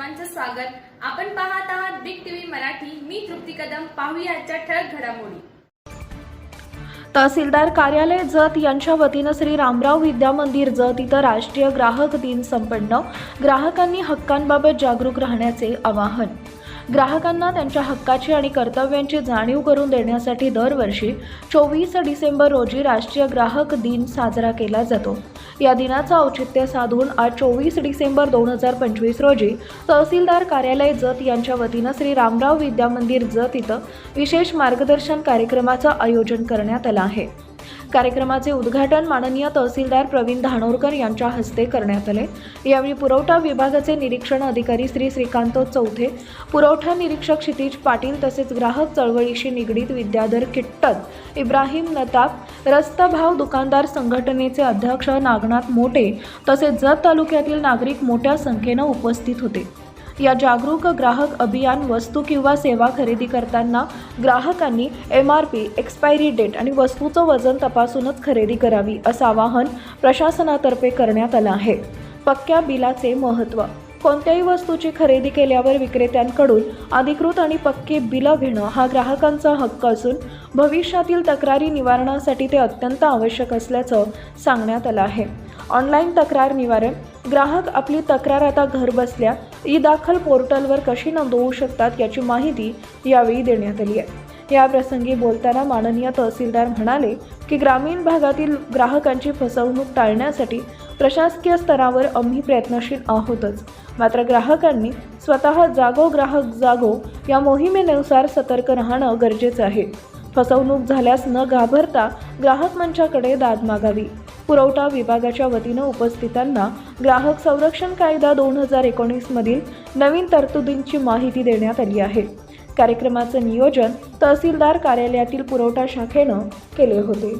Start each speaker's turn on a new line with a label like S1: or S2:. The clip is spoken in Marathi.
S1: सर्वांचं स्वागत। आपण पाहत आहात बिग टीव्ही मराठी। मी तृप्ती कदम। पाहूया आजच्या ठळक घडामोडी।
S2: तहसीलदार कार्यालय जत यांच्या वतीनं श्री रामराव विद्या मंदिर जत इथं राष्ट्रीय ग्राहक दिन संपन्न। ग्राहकांनी हक्कांबाबत जागरूक राहण्याचे आवाहन। ग्राहकांना त्यांच्या हक्काची आणि कर्तव्यांची जाणीव करून देण्यासाठी दरवर्षी 24 डिसेंबर रोजी राष्ट्रीय ग्राहक दिन साजरा केला जातो। या दिनाचं औचित्य साधून आज 24 डिसेंबर 2025 रोजी तहसीलदार कार्यालय जत यांच्या वतीनं श्री रामराव विद्या मंदिर जत इथं विशेष मार्गदर्शन कार्यक्रमाचं आयोजन करण्यात आलं आहे। कार्यक्रमाचे उद्घाटन माननीय तहसीलदार प्रवीण धानोरकर यांच्या हस्ते करण्यात आले। यावेळी पुरवठा विभागाचे निरीक्षण अधिकारी श्री श्रीकांत चौथे, पुरवठा निरीक्षक क्षितिज पाटील तसेच ग्राहक चळवळीशी निगडीत विद्याधर किट्टद, इब्राहिम नताब, रस्ताभाव दुकानदार संघटनेचे अध्यक्ष नागनाथ मोटे तसेच जत तालुक्यातील नागरिक मोठ्या संख्येने उपस्थित होते। या जागरूक ग्राहक अभियान वस्तू किंवा सेवा खरेदी करताना ग्राहकांनी MRP, एक्सपायरी डेट आणि वस्तूचं वजन तपासूनच खरेदी करावी असं आवाहन प्रशासनातर्फे करण्यात आलं आहे। पक्क्या बिलाचे महत्त्व। कोणत्याही वस्तूची खरेदी केल्यावर विक्रेत्यांकडून अधिकृत आणि पक्के बिलं घेणं हा ग्राहकांचा हक्क असून भविष्यातील तक्रारी निवारणासाठी ते अत्यंत आवश्यक असल्याचं सांगण्यात आलं आहे। ऑनलाईन तक्रार निवारण। ग्राहक आपली तक्रार आता घरबसल्या ई-दाखल पोर्टलवर कशी नोंदवू शकतात याची माहिती यावेळी देण्यात आली आहे। या प्रसंगी बोलताना माननीय तहसीलदार म्हणाले की ग्रामीण भागातील ग्राहकांची फसवणूक टाळण्यासाठी प्रशासकीय स्तरावर आम्ही प्रयत्नशील आहोतच, मात्र ग्राहकांनी स्वतः जागो ग्राहक जागो या मोहिमेनुसार सतर्क राहणं गरजेचं आहे। फसवणूक झाल्यास न घाबरता ग्राहक मंचाकडे दाद मागावी। पुरवठा विभागाच्या वतीनं उपस्थितांना ग्राहक संरक्षण कायदा 2019 मधील नवीन तरतुदींची माहिती देण्यात आली आहे। कार्यक्रमाचं नियोजन तहसीलदार कार्यालयातील पुरवठा शाखेनं केले होते।